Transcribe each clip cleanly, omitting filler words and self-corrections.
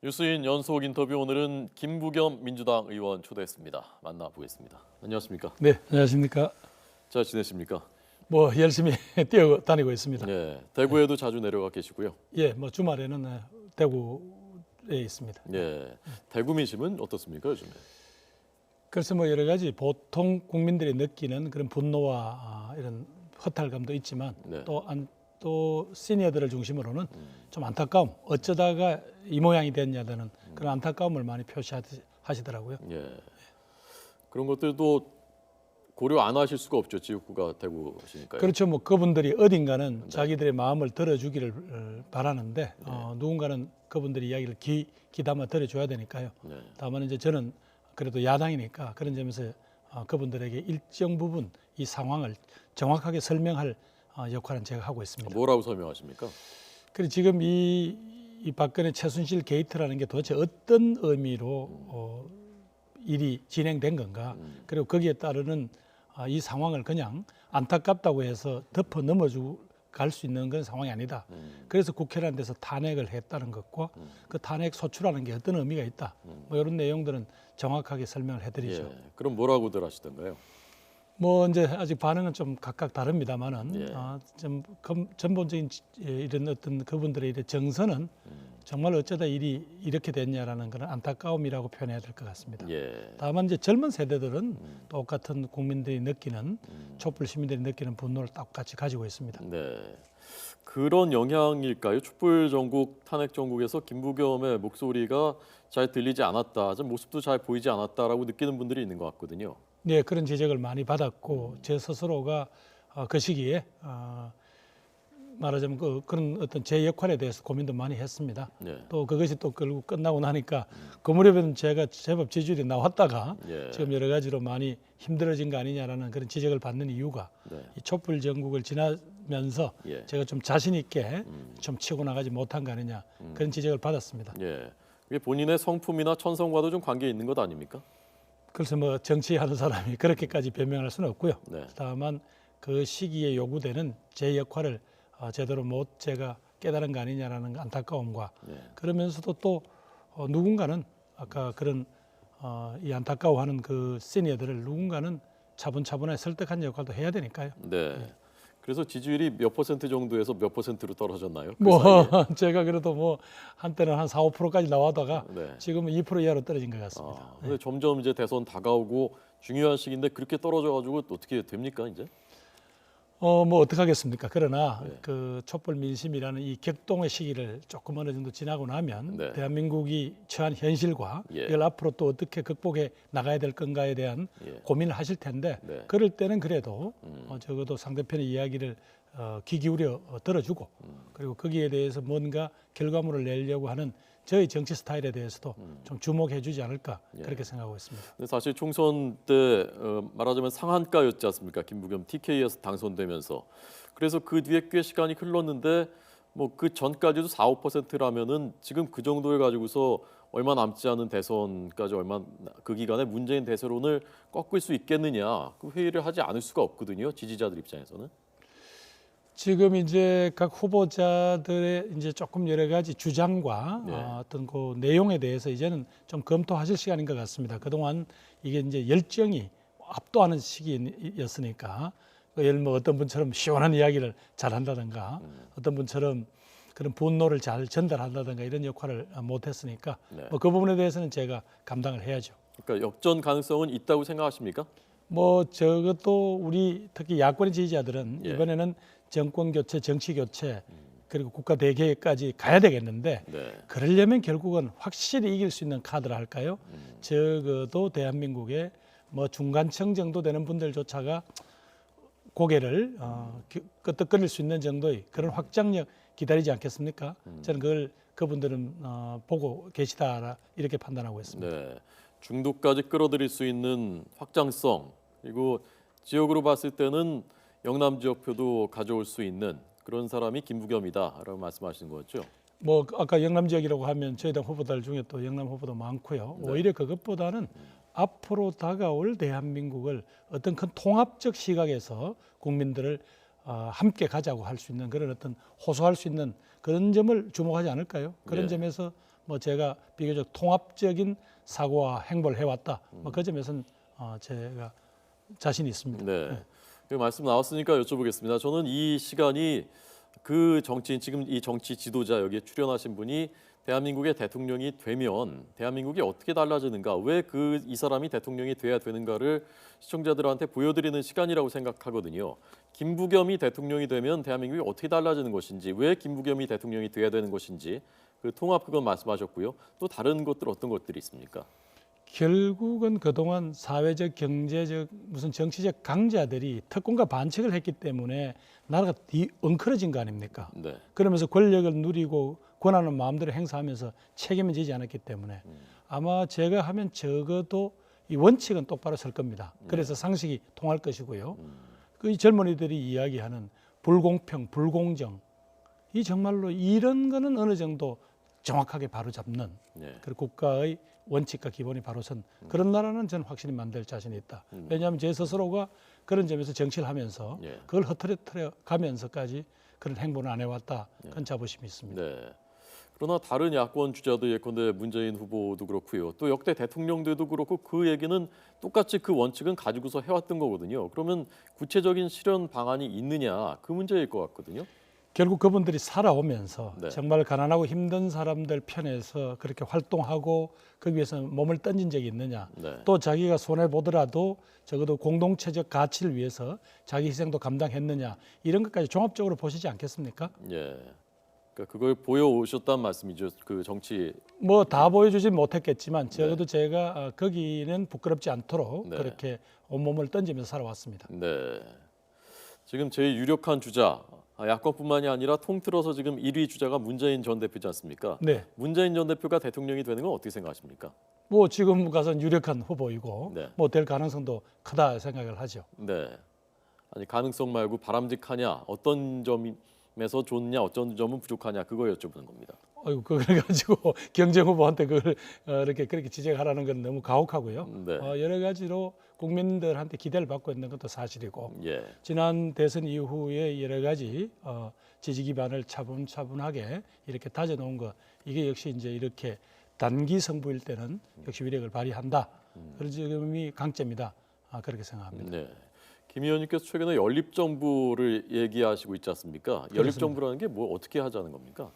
뉴스인 연속 인터뷰 오늘은 김부겸 민주당 의원 초대했습니다. 만나보겠습니다. 안녕하십니까? 네, 안녕하십니까? 잘 지내십니까? 뭐 열심히 뛰어다니고 있습니다. 네, 대구에도 자주 내려가 계시고요. 예, 뭐 주말에는 대구에 있습니다. 네, 대구 민심은 어떻습니까 요즘에? 그래서 뭐 여러 가지 보통 국민들이 느끼는 그런 분노와 이런 허탈감도 있지만 네. 또 시니어들을 중심으로는 좀 안타까움, 어쩌다가 이 모양이 됐냐는 그런 안타까움을 많이 표시하시더라고요. 예, 그런 것들도 고려 안 하실 수가 없죠. 지역구가 대구시니까요. 그렇죠. 뭐 그분들이 어딘가는 자기들의 마음을 들어주기를 바라는데 누군가는 그분들의 이야기를 귀담아 들어줘야 되니까요. 네. 다만 이제 저는 그래도 야당이니까 그런 점에서 그분들에게 일정 부분 이 상황을 정확하게 설명할 역할은 제가 하고 있습니다. 뭐라고 설명하십니까? 그리고 지금 이 박근혜 최순실 게이트라는 게 도대체 어떤 의미로 일이 진행된 건가? 그리고 거기에 따르는 이 상황을 그냥 안타깝다고 해서 덮어 넘어갈 수 있는 그런 상황이 아니다. 그래서 국회라는 데서 탄핵을 했다는 것과 그 탄핵 소추라는 게 어떤 의미가 있다. 뭐 이런 내용들은 정확하게 설명을 해드리죠. 예, 그럼 뭐라고들 하시던가요? 뭐 이제 아직 반응은 좀 각각 다릅니다만은 예. 좀 전본적인 이런 어떤 그분들의 이런 정서는 정말 어쩌다 일이 이렇게 됐냐라는 그런 안타까움이라고 표현해야 될 것 같습니다. 예, 다만 이제 젊은 세대들은 똑같은 국민들이 느끼는 촛불 시민들이 느끼는 분노를 똑같이 가지고 있습니다. 네. 그런 영향일까요? 촛불 전국, 탄핵 전국에서 김부겸의 목소리가 잘 들리지 않았다, 좀 모습도 잘 보이지 않았다라고 느끼는 분들이 있는 것 같거든요. 네, 그런 지적을 많이 받았고 제 스스로가 그 시기에 말하자면 그런 어떤 제 역할에 대해서 고민도 많이 했습니다. 네. 또 그것이 또 결국 끝나고 나니까 그 무렵에는 제가 제법 지지율이 나왔다가 예. 지금 여러 가지로 많이 힘들어진 거 아니냐라는 그런 지적을 받는 이유가 네. 이 촛불 전국을 지나면서 예. 제가 좀 자신 있게 좀 치고 나가지 못한 거 아니냐 그런 지적을 받았습니다. 예. 이게 본인의 성품이나 천성과도 좀 관계 있는 것 아닙니까? 그래서 뭐 정치하는 사람이 그렇게까지 변명할 수는 없고요. 네. 다만 그 시기에 요구되는 제 역할을 제대로 못 제가 깨달은 거 아니냐라는 안타까움과 네. 그러면서도 또 누군가는 아까 그런 이 안타까워하는 그 시니어들을 누군가는 차분차분하게 설득한 역할도 해야 되니까요. 네. 그래서 지지율이 몇 퍼센트 정도에서 몇 퍼센트로 떨어졌나요? 그 뭐 사이에? 제가 그래도 뭐 한때는 한 4, 5%까지 나와다가 네. 지금은 2% 이하로 떨어진 것 같습니다. 근데 점점 이제 대선 다가오고 중요한 시기인데 그렇게 떨어져가지고 어떻게 됩니까 이제? 뭐 어떡하겠습니까? 그러나 네. 그 촛불 민심이라는 이 격동의 시기를 조금 어느 정도 지나고 나면 네. 대한민국이 처한 현실과 예. 이걸 앞으로 또 어떻게 극복해 나가야 될 건가에 대한 예. 고민을 하실 텐데 네. 그럴 때는 그래도 적어도 상대편의 이야기를 귀 기울여 들어주고 그리고 거기에 대해서 뭔가 결과물을 내려고 하는 저희 정치 스타일에 대해서도 좀 주목해 주지 않을까 그렇게 생각하고 있습니다. 근데 사실 총선 때 말하자면 상한가였지 않습니까? 김부겸 TK에서 당선되면서. 그래서 그 뒤에 꽤 시간이 흘렀는데 뭐 그 전까지도 4, 5%라면은 지금 그 정도를 가지고서 얼마 남지 않은 대선까지 그 기간에 문재인 대세론을 꺾을 수 있겠느냐 그 회의를 하지 않을 수가 없거든요. 지지자들 입장에서는. 지금 이제 각 후보자들의 이제 조금 여러 가지 주장과 네. 어떤 그 내용에 대해서 이제는 좀 검토하실 시간인 것 같습니다. 그동안 이게 이제 열정이 압도하는 시기였으니까 예를 뭐 어떤 분처럼 시원한 이야기를 잘한다든가 어떤 분처럼 그런 분노를 잘 전달한다든가 이런 역할을 못했으니까 네. 뭐 그 부분에 대해서는 제가 감당을 해야죠. 그러니까 역전 가능성은 있다고 생각하십니까? 뭐 저것도 우리 특히 야권의 지지자들은 예. 이번에는 정권 교체, 정치 교체 그리고 국가 대개혁까지 가야 되겠는데 네. 그러려면 결국은 확실히 이길 수 있는 카드라 할까요? 적어도 대한민국의 뭐 중간층 정도 되는 분들조차가 고개를 끄덕거릴 수 있는 정도의 그런 확장력 기다리지 않겠습니까? 저는 그분들은 보고 계시다 이렇게 판단하고 있습니다. 네. 중도까지 끌어들일 수 있는 확장성 그리고 지역으로 봤을 때는 영남 지역표도 가져올 수 있는 그런 사람이 김부겸이다라고 말씀하시는 거죠. 뭐 아까 영남 지역이라고 하면 저희 당 후보들 중에 또 영남 후보도 많고요. 네. 오히려 그것보다는 앞으로 다가올 대한민국을 어떤 큰 통합적 시각에서 국민들을 함께 가자고 할 수 있는 그런 어떤 호소할 수 있는 그런 점을 주목하지 않을까요? 그런 네. 점에서 뭐 제가 비교적 통합적인 사고와 행보를 해왔다. 뭐 그 점에서는 제가 자신이 있습니다. 네. 그 말씀 나왔으니까 여쭤보겠습니다. 저는 이 시간이 그 정치인 지금 이 정치 지도자 여기에 출연하신 분이 대한민국의 대통령이 되면 대한민국이 어떻게 달라지는가, 왜 이 사람이 대통령이 돼야 되는가를 시청자들한테 보여드리는 시간이라고 생각하거든요. 김부겸이 대통령이 되면 대한민국이 어떻게 달라지는 것인지, 왜 김부겸이 대통령이 돼야 되는 것인지 그 통합 그건 말씀하셨고요. 또 다른 것들 어떤 것들이 있습니까? 결국은 그동안 사회적, 경제적, 무슨 정치적 강자들이 특권과 반칙을 했기 때문에 나라가 엉클어진 거 아닙니까? 네. 그러면서 권력을 누리고 권한을 마음대로 행사하면서 책임을 지지 않았기 때문에 아마 제가 하면 적어도 이 원칙은 똑바로 설 겁니다. 그래서 상식이 통할 것이고요. 그 젊은이들이 이야기하는 불공평, 불공정, 이 정말로 이런 거는 어느 정도 정확하게 바로잡는 네. 그리고 국가의 원칙과 기본이 바로 선 그런 나라는 저는 확실히 만들 자신이 있다. 왜냐하면 제 스스로가 그런 점에서 정치를 하면서 예. 그걸 흐트려 가면서까지 그런 행보는 안 해왔다. 그런 자부심이 있습니다. 네. 그러나 다른 야권 주자도 예컨대 문재인 후보도 그렇고요. 또 역대 대통령들도 그렇고 그 얘기는 똑같이 그 원칙은 가지고서 해왔던 거거든요. 그러면 구체적인 실현 방안이 있느냐, 그 문제일 것 같거든요. 결국 그분들이 살아오면서 네. 정말 가난하고 힘든 사람들 편에서 그렇게 활동하고 그 위해서 몸을 던진 적이 있느냐. 네. 또 자기가 손해 보더라도 적어도 공동체적 가치를 위해서 자기 희생도 감당했느냐. 이런 것까지 종합적으로 보시지 않겠습니까? 예. 그러니까 그걸 보여오셨다는 말씀이죠. 그 정치. 뭐 다 보여주진 못했겠지만 적어도 제가 거기는 부끄럽지 않도록 네. 그렇게 온몸을 던지면서 살아왔습니다. 네. 지금 제일 유력한 주자, 야권뿐만이 아니라 통틀어서 지금 1위 주자가 문재인 전 대표지 않습니까? 네. 문재인 전 대표가 대통령이 되는 건 어떻게 생각하십니까? 뭐 지금 가서는 유력한 후보이고 네. 뭐 될 가능성도 크다 생각을 하죠. 네. 아니 가능성 말고 바람직하냐, 어떤 점에서 좋냐, 어떤 점은 부족하냐, 그거 여쭤보는 겁니다. 어이구 그걸 가지고 경쟁 후보한테 그걸 이렇게 그렇게 지적하라는 건 너무 가혹하고요. 네. 여러 가지로 국민들한테 기대를 받고 있는 것도 사실이고 예. 지난 대선 이후에 여러 가지 지지 기반을 차분차분하게 이렇게 다져놓은 거 이게 역시 이제 이렇게 단기 승부일 때는 역시 위력을 발휘한다. 그런 점이 강점이다. 그렇게 생각합니다. 네. 김 의원님께서 최근에 연립정부를 얘기하시고 있지 않습니까? 연립정부라는 게 뭐 어떻게 하자는 겁니까?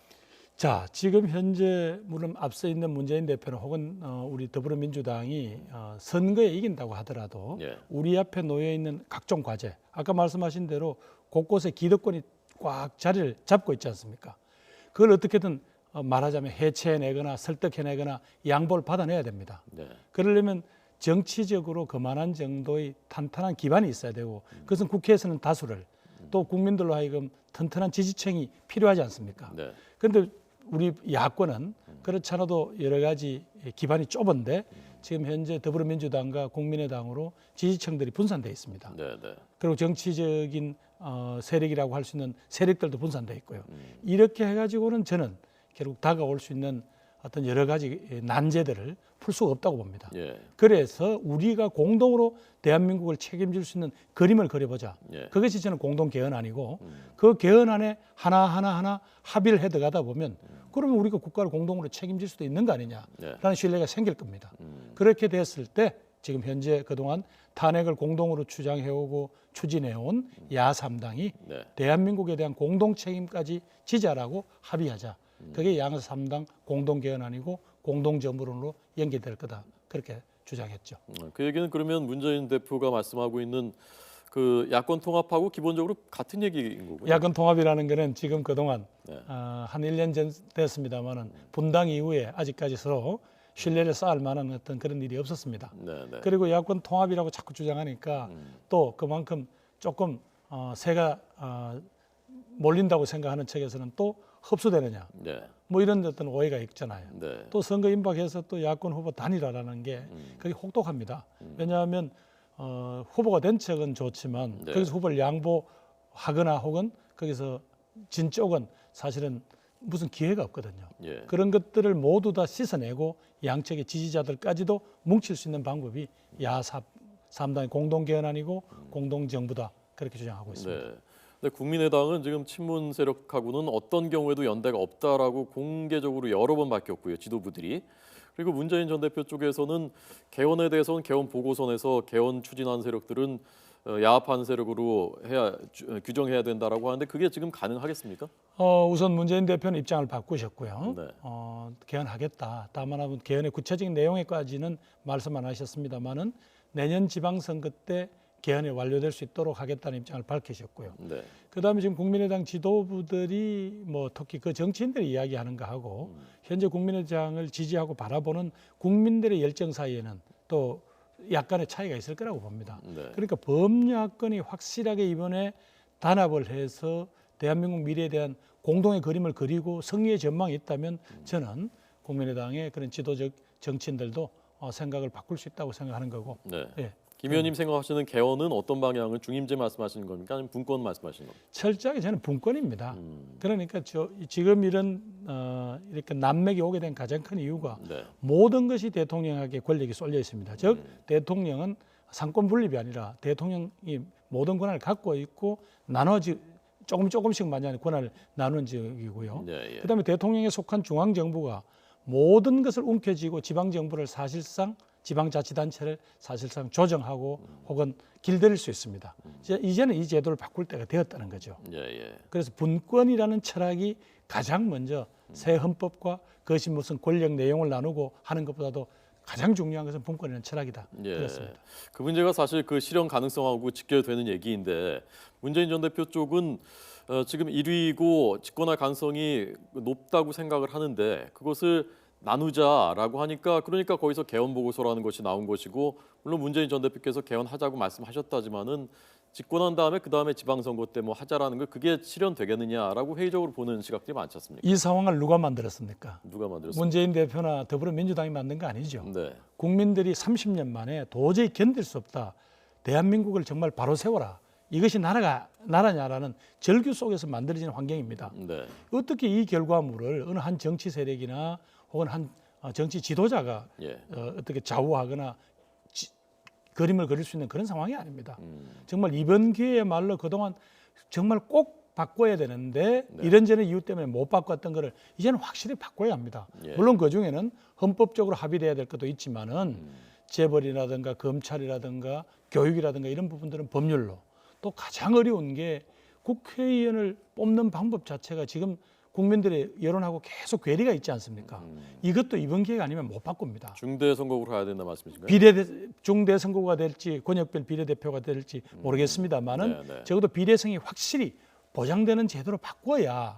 자, 지금 현재 물론 앞서 있는 문재인 대표는 혹은 우리 더불어민주당이 선거에 이긴다고 하더라도 예. 우리 앞에 놓여 있는 각종 과제, 아까 말씀하신 대로 곳곳에 기득권이 꽉 자리를 잡고 있지 않습니까? 그걸 어떻게든 말하자면 해체해내거나 설득해내거나 양보를 받아내야 됩니다. 네. 그러려면 정치적으로 그만한 정도의 탄탄한 기반이 있어야 되고 그것은 국회에서는 다수를 또 국민들로 하여금 튼튼한 지지층이 필요하지 않습니까? 네. 그런데 우리 야권은 그렇지 않아도 여러 가지 기반이 좁은데 지금 현재 더불어민주당과 국민의당으로 지지층들이 분산되어 있습니다. 네. 네. 그리고 정치적인 세력이라고 할 수 있는 세력들도 분산되어 있고요. 이렇게 해가지고는 저는 결국 다가올 수 있는 어떤 여러 가지 난제들을 풀 수가 없다고 봅니다. 예. 그래서 우리가 공동으로 대한민국을 책임질 수 있는 그림을 그려보자. 예. 그것이 저는 공동 개헌안이고 그 개헌안에 하나 합의를 해 들어가다 보면 그러면 우리가 국가를 공동으로 책임질 수도 있는 거 아니냐라는 신뢰가 생길 겁니다. 그렇게 됐을 때 지금 현재 그동안 탄핵을 공동으로 주장해오고 추진해온 야3당이 네. 대한민국에 대한 공동 책임까지 지자라고 합의하자. 그게 야3당 공동 개헌안이고 공동 정부론으로 연계될 거다. 그렇게 주장했죠. 그 얘기는 그러면 문재인 대표가 말씀하고 있는 그 야권 통합하고 기본적으로 같은 얘기인 거고요. 야권 통합이라는 거는 지금 그동안 네. 한 1년 전 됐습니다만은 분당 이후에 아직까지 서로 신뢰를 쌓을 만한 어떤 그런 일이 없었습니다. 네. 네. 그리고 야권 통합이라고 자꾸 주장하니까 또 그만큼 조금 새가 몰린다고 생각하는 측에서는 또 흡수되느냐 네. 뭐 이런 어떤 오해가 있잖아요. 네. 또 선거 임박해서 또 야권 후보 단일화라는 게 그게 혹독합니다. 왜냐하면 후보가 된 척은 좋지만 네. 거기서 후보를 양보하거나 혹은 거기서 진 쪽은 사실은 무슨 기회가 없거든요. 예. 그런 것들을 모두 다 씻어내고 양측의 지지자들까지도 뭉칠 수 있는 방법이 야3당의 공동 개헌안이고 공동 정부다 그렇게 주장하고 있습니다. 네. 근데 국민의당은 지금 친문 세력하고는 어떤 경우에도 연대가 없다라고 공개적으로 여러 번 밝혔고요. 지도부들이. 그리고 문재인 전 대표 쪽에서는 개헌에 대해서는 개헌 보고서에서 개헌 추진한 세력들은 야합한 세력으로 규정해야 된다라고 하는데 그게 지금 가능하겠습니까? 우선 문재인 대표는 입장을 바꾸셨고요. 네. 개헌하겠다. 다만 개헌의 구체적인 내용에까지는 말씀 안 하셨습니다만은 내년 지방선거 때 개헌이 완료될 수 있도록 하겠다는 입장을 밝히셨고요. 네. 그다음에 지금 국민의당 지도부들이 특히 그 정치인들이 이야기하는 거하고 현재 국민의당을 지지하고 바라보는 국민들의 열정 사이에는 또 약간의 차이가 있을 거라고 봅니다. 네. 그러니까 범야권이 확실하게 이번에 단합을 해서 대한민국 미래에 대한 공동의 그림을 그리고 승리의 전망이 있다면 저는 국민의당의 그런 지도적 정치인들도 생각을 바꿀 수 있다고 생각하는 거고. 네. 예. 김 의원님 생각하시는 개헌은 어떤 방향을 중임제 말씀하시는 겁니까? 아니면 분권 말씀하시는 겁니까? 철저하게 저는 분권입니다. 그러니까 지금 이런 이렇게 난맥이 오게 된 가장 큰 이유가 네. 모든 것이 대통령에게 권력이 쏠려 있습니다. 즉 대통령은 상권 분립이 아니라 대통령이 모든 권한을 갖고 있고 조금씩만 권한을 나누는 지역이고요. 네, 예. 그다음에 대통령에 속한 중앙 정부가 모든 것을 움켜쥐고 지방 정부를 사실상 지방자치단체를 사실상 조정하고 혹은 길들일 수 있습니다. 이제는 이 제도를 바꿀 때가 되었다는 거죠. 예, 예. 그래서 분권이라는 철학이 가장 먼저 새 헌법과 그것이 무슨 권력 내용을 나누고 하는 것보다도 가장 중요한 것은 분권이라는 철학이다. 예. 그렇습니다. 그 문제가 사실 그 실현 가능성하고 직결되는 얘기인데 문재인 전 대표 쪽은 지금 1위이고 집권할 가능성이 높다고 생각을 하는데 그것을 나누자라고 하니까 그러니까 거기서 개헌 보고서라는 것이 나온 것이고 물론 문재인 전 대표께서 개헌하자고 말씀하셨다지만은 집권한 다음에 그 다음에 지방선거 때 뭐 하자라는 거 그게 실현되겠느냐라고 회의적으로 보는 시각들이 많지 않습니까? 이 상황을 누가 만들었습니까? 누가 만들었습니까? 문재인 대표나 더불어민주당이 만든 거 아니죠. 네, 국민들이 30년 만에 도저히 견딜 수 없다. 대한민국을 정말 바로 세워라. 이것이 나라냐라는 절규 속에서 만들어진 환경입니다. 네, 어떻게 이 결과물을 어느 한 정치 세력이나 혹은 한 정치 지도자가 예, 어떻게 좌우하거나 그림을 그릴 수 있는 그런 상황이 아닙니다. 정말 이번 기회야말로 그동안 정말 꼭 바꿔야 되는데 네. 이런저런 이유 때문에 못 바꿨던 거를 이제는 확실히 바꿔야 합니다. 예. 물론 그중에는 헌법적으로 합의돼야 될 것도 있지만은 재벌이라든가 검찰이라든가 교육이라든가 이런 부분들은 법률로 또 가장 어려운 게 국회의원을 뽑는 방법 자체가 지금 국민들의 여론하고 계속 괴리가 있지 않습니까? 이것도 이번 기회가 아니면 못 바꿉니다. 중대 선거구로 가야 된다 말씀이신가요? 중대 선거가 될지 권역별 비례대표가 될지 모르겠습니다만은 네, 네. 적어도 비례성이 확실히 보장되는 제도로 바꿔야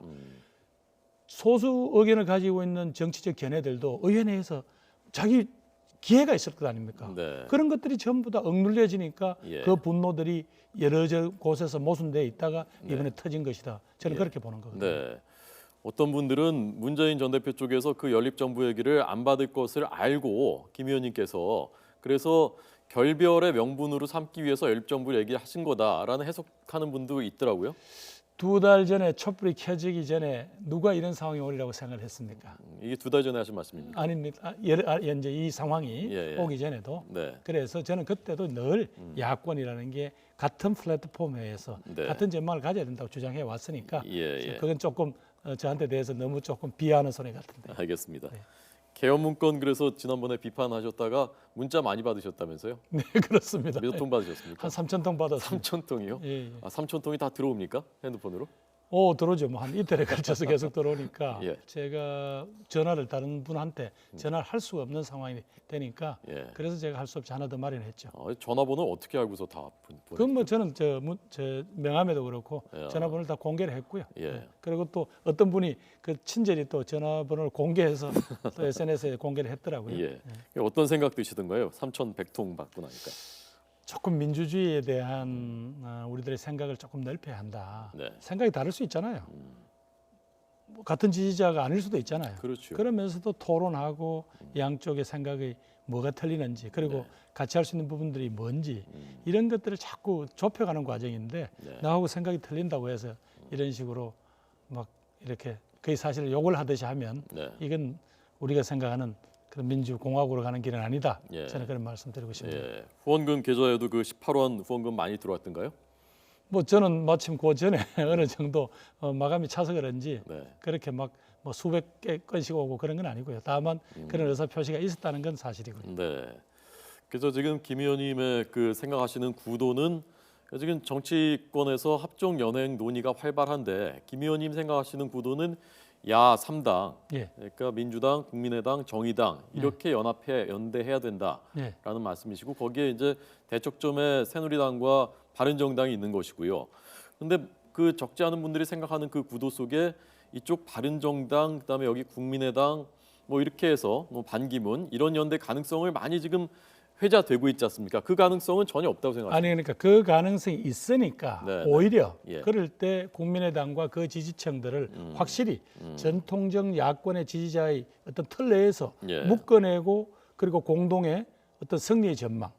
소수 의견을 가지고 있는 정치적 견해들도 의원회에서 자기 기회가 있을 것 아닙니까? 네. 그런 것들이 전부 다 억눌려지니까 예. 그 분노들이 여러 곳에서 모순돼 있다가 이번에 터진 것이다. 저는 예. 그렇게 보는 거거든요. 네. 어떤 분들은 문재인 전 대표 쪽에서 그 연립정부 얘기를 안 받을 것을 알고 김 의원님께서 그래서 결별의 명분으로 삼기 위해서 연립정부 얘기를 하신 거다라는 해석하는 분도 있더라고요. 2달 전에 촛불이 켜지기 전에 누가 이런 상황이 오리라고 생각을 했습니까? 이게 2달 전에 하신 말씀입니다. 아닙니다. 현재 이 상황이 예, 예. 오기 전에도 네. 그래서 저는 그때도 늘 야권이라는 게 같은 플랫폼에서 네. 같은 전망을 가져야 된다고 주장해 왔으니까 예, 예. 그건 조금 저한테 대해서 너무 조금 비하하는 소리 같은데. 알겠습니다. 네. 개헌 문건 그래서 지난번에 비판하셨다가 문자 많이 받으셨다면서요? 네, 그렇습니다. 몇 통 받으셨습니까? 한 3,000통 받았습니다. 3,000통이요? 예, 예. 3,000통이 다 들어옵니까? 핸드폰으로? 들어오죠. 뭐 한 이틀에 걸쳐서 계속 들어오니까 예. 제가 전화를 다른 분한테 전화를 할 수가 없는 상황이 되니까 예. 그래서 제가 할 수 없이 하나 더 마련했죠. 전화번호 어떻게 알고서 다 그건 뭐 저는 저 명함에도 그렇고 예. 전화번호를 다 공개를 했고요. 예. 그리고 또 어떤 분이 그 친절히 또 전화번호를 공개해서 또 SNS에 공개를 했더라고요. 예. 어떤 생각 드시던가요? 3,100통 받고 나니까. 조금 민주주의에 대한 우리들의 생각을 조금 넓혀야 한다. 네. 생각이 다를 수 있잖아요. 뭐 같은 지지자가 아닐 수도 있잖아요. 그렇죠. 그러면서도 토론하고 양쪽의 생각이 뭐가 틀리는지 그리고 네. 같이 할 수 있는 부분들이 뭔지 이런 것들을 자꾸 좁혀가는 과정인데 네. 나하고 생각이 틀린다고 해서 이런 식으로 막 이렇게 거의 사실 욕을 하듯이 하면 네. 이건 우리가 생각하는 그런 민주공화국으로 가는 길은 아니다. 예. 저는 그런 말씀드리고 싶습니다. 예. 후원금 계좌에도 그 18원 후원금 많이 들어왔던가요? 뭐 저는 마침 그 전에 어느 정도 마감이 차서 그런지 네. 그렇게 막 뭐 수백 개 건씩 오고 그런 건 아니고요. 다만 그런 의사 표시가 있었다는 건 사실이고요. 네. 그래서 지금 김 의원님의 그 생각하시는 구도는 지금 정치권에서 합종 연행 논의가 활발한데 김 의원님 생각하시는 구도는 야 3당, 예, 그러니까 민주당, 국민의당, 정의당 이렇게 연합해 연대해야 된다라는 예. 말씀이시고 거기에 이제 대척점에 새누리당과 바른정당이 있는 것이고요. 그런데 그 적지 않은 분들이 생각하는 그 구도 속에 이쪽 바른정당 그다음에 여기 국민의당 뭐 이렇게 해서 뭐 반기문 이런 연대 가능성을 많이 지금 회자되고 있지 않습니까? 그 가능성은 전혀 없다고 생각합니다. 아니 그러니까 그 가능성이 있으니까 네, 네. 오히려 예. 그럴 때 국민의당과 그 지지층들을 확실히 전통적 야권의 지지자의 어떤 틀 내에서 예. 묶어내고 그리고 공동의 어떤 승리의 전망,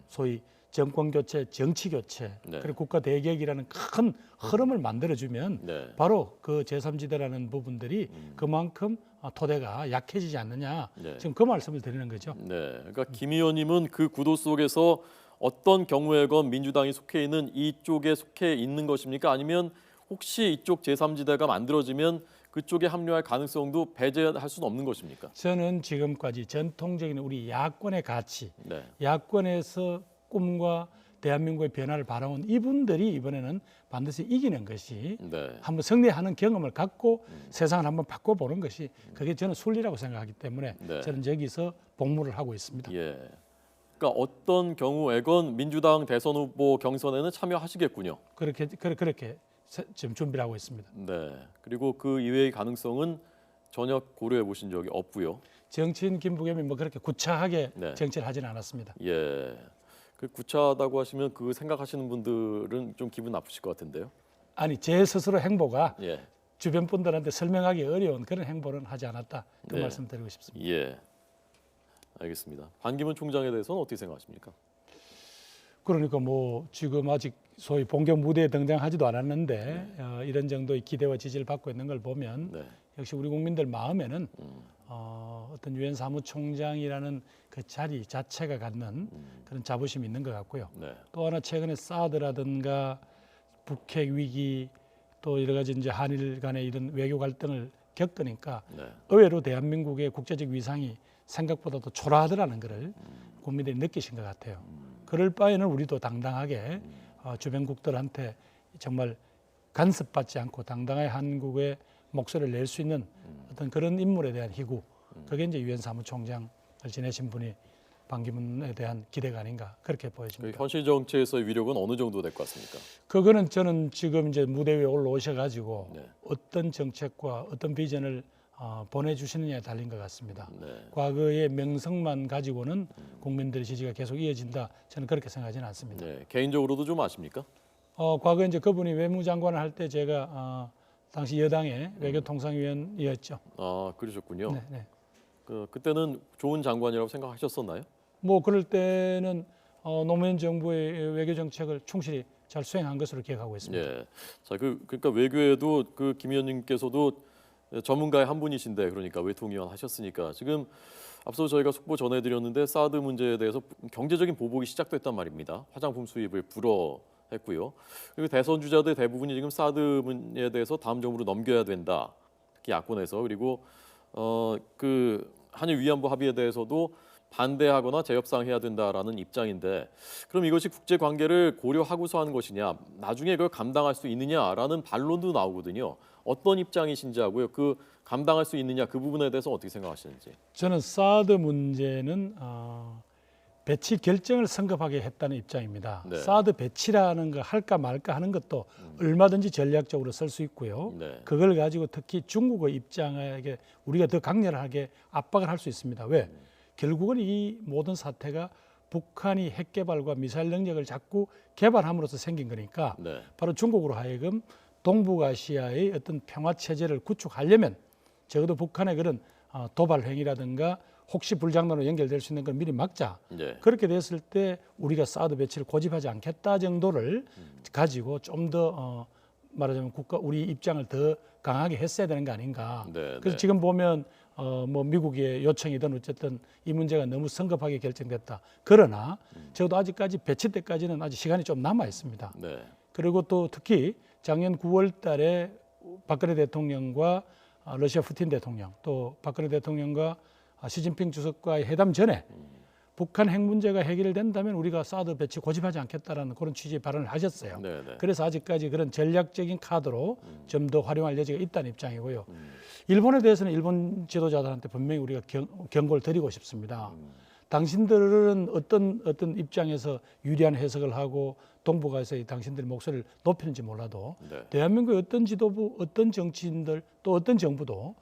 소위 정권 교체, 정치 교체, 네. 그리고 국가 대격이라는 큰 흐름을 만들어주면 네. 바로 그 제3지대라는 부분들이 그만큼 토대가 약해지지 않느냐. 네. 지금 그 말씀을 드리는 거죠. 네, 그러니까 김 의원님은 그 구도 속에서 어떤 경우에건 민주당이 속해 있는 이쪽에 속해 있는 것입니까? 아니면 혹시 이쪽 제3지대가 만들어지면 그쪽에 합류할 가능성도 배제할 수는 없는 것입니까? 저는 지금까지 전통적인 우리 야권의 가치, 네, 야권에서 꿈과 대한민국의 변화를 바라온 이분들이 이번에는 반드시 이기는 것이 네, 한번 승리하는 경험을 갖고 세상을 한번 바꿔보는 것이 그게 저는 순리라고 생각하기 때문에 네. 저는 여기서 복무를 하고 있습니다. 예. 그러니까 어떤 경우에건 민주당 대선 후보 경선에는 참여하시겠군요. 그렇게 지금 준비를 하고 있습니다. 네. 그리고 그 이외의 가능성은 전혀 고려해 보신 적이 없고요. 정치인 김부겸이 뭐 그렇게 구차하게 네. 정치를 하지는 않았습니다. 예. 그 구차하다고 하시면 그 생각하시는 분들은 좀 기분 나쁘실 것 같은데요. 아니 제 스스로 행보가 예. 주변 분들한테 설명하기 어려운 그런 행보는 하지 않았다. 그 네. 말씀 드리고 싶습니다. 예. 알겠습니다. 반기문 총장에 대해서는 어떻게 생각하십니까? 그러니까 뭐 지금 아직 소위 본격 무대에 등장하지도 않았는데 이런 정도의 기대와 지지를 받고 있는 걸 보면 네. 역시 우리 국민들 마음에는 어떤 유엔 사무총장이라는 그 자리 자체가 갖는 그런 자부심이 있는 것 같고요. 네. 또 하나 최근에 사드라든가 북핵 위기 또 여러 가지 이제 한일 간의 이런 외교 갈등을 겪으니까 네. 의외로 대한민국의 국제적 위상이 생각보다 더 초라하더라는 것을 국민들이 느끼신 것 같아요. 그럴 바에는 우리도 당당하게 주변국들한테 정말 간섭받지 않고 당당하게 한국의 목소리를 낼 수 있는 어떤 그런 인물에 대한 희구, 그게 이제 유엔 사무총장을 지내신 분이 반기문에 대한 기대가 아닌가 그렇게 그 보여집니다. 현실 정치에서의 위력은 어느 정도 될 것 같습니까? 그거는 저는 지금 이제 무대 위에 올라오셔가지고 네. 어떤 정책과 어떤 비전을 보내주시느냐에 달린 것 같습니다. 네. 과거의 명성만 가지고는 국민들의 지지가 계속 이어진다. 저는 그렇게 생각하지는 않습니다. 네. 개인적으로도 좀 아십니까? 과거에 이제 그분이 외무장관을 할 때 제가 당시 여당의 외교통상위원이었죠. 아, 그러셨군요. 네, 네. 그때는 좋은 장관이라고 생각하셨었나요? 뭐 그럴 때는 노무현 정부의 외교 정책을 충실히 잘 수행한 것으로 기억하고 있습니다. 예. 자, 그러니까 외교에도 그 김 의원님께서도 전문가의 한 분이신데 그러니까 외통위원 하셨으니까 지금 앞서 저희가 속보 전해드렸는데 사드 문제에 대해서 경제적인 보복이 시작됐단 말입니다. 화장품 수입을 불허했고요. 그리고 대선 주자들 대부분이 지금 사드 문제에 대해서 다음 정부로 넘겨야 된다. 특히 야권에서 그리고 그 한일 위안부 합의에 대해서도 반대하거나 재협상해야 된다라는 입장인데 그럼 이것이 국제 관계를 고려하고서 하는 것이냐 나중에 그걸 감당할 수 있느냐라는 반론도 나오거든요. 어떤 입장이신지 하고요. 그 감당할 수 있느냐 그 부분에 대해서 어떻게 생각하시는지. 저는 사드 문제는 배치 결정을 성급하게 했다는 입장입니다. 네. 사드 배치라는 거 할까 말까 하는 것도 얼마든지 전략적으로 쓸 수 있고요. 네. 그걸 가지고 특히 중국의 입장에게 우리가 더 강렬하게 압박을 할 수 있습니다. 왜? 결국은 이 모든 사태가 북한이 핵 개발과 미사일 능력을 자꾸 개발함으로써 생긴 거니까 네. 바로 중국으로 하여금 동북아시아의 어떤 평화 체제를 구축하려면 적어도 북한의 그런 도발 행위라든가 혹시 불장난으로 연결될 수 있는 걸 미리 막자. 네. 그렇게 됐을 때 우리가 사드 배치를 고집하지 않겠다 정도를 가지고 좀 더 말하자면 우리 입장을 더 강하게 했어야 되는 거 아닌가. 네, 그래서 네. 지금 보면 뭐 미국의 요청이든 어쨌든 이 문제가 너무 성급하게 결정됐다. 그러나 적어도 아직까지 배치 때까지는 아직 시간이 좀 남아 있습니다. 네. 그리고 또 특히 작년 9월 달에 박근혜 대통령과 러시아 푸틴 대통령 또 박근혜 대통령과 시진핑 주석과의 회담 전에 북한 핵 문제가 해결된다면 우리가 사드 배치 고집하지 않겠다라는 그런 취지의 발언을 하셨어요. 네네. 그래서 아직까지 그런 전략적인 카드로 좀 더 활용할 여지가 있다는 입장이고요. 일본에 대해서는 일본 지도자들한테 분명히 우리가 경고를 드리고 싶습니다. 당신들은 어떤 입장에서 유리한 해석을 하고 동북아에서 당신들의 목소리를 높이는지 몰라도 네. 대한민국의 어떤 지도부, 어떤 정치인들 또 어떤 정부도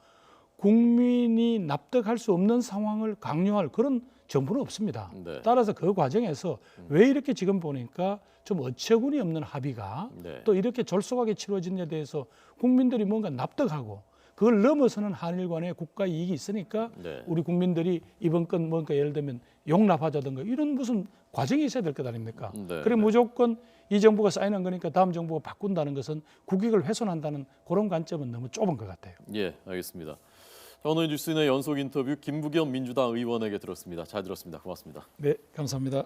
국민이 납득할 수 없는 상황을 강요할 그런 정부는 없습니다. 네. 따라서 그 과정에서 왜 이렇게 지금 보니까 좀 어처구니 없는 합의가 네. 또 이렇게 졸속하게 치러지느냐에 대해서 국민들이 뭔가 납득하고 그걸 넘어서는 한일 간의 국가 이익이 있으니까 네. 우리 국민들이 이번 건 뭔가 예를 들면 용납하자든가 이런 무슨 과정이 있어야 될 것 아닙니까? 네. 그래 무조건 이 정부가 사인한 거니까 다음 정부가 바꾼다는 것은 국익을 훼손한다는 그런 관점은 너무 좁은 것 같아요. 예, 알겠습니다. 자, 오늘 뉴스인의 연속 인터뷰 김부겸 민주당 의원에게 들었습니다. 잘 들었습니다. 고맙습니다. 네, 감사합니다.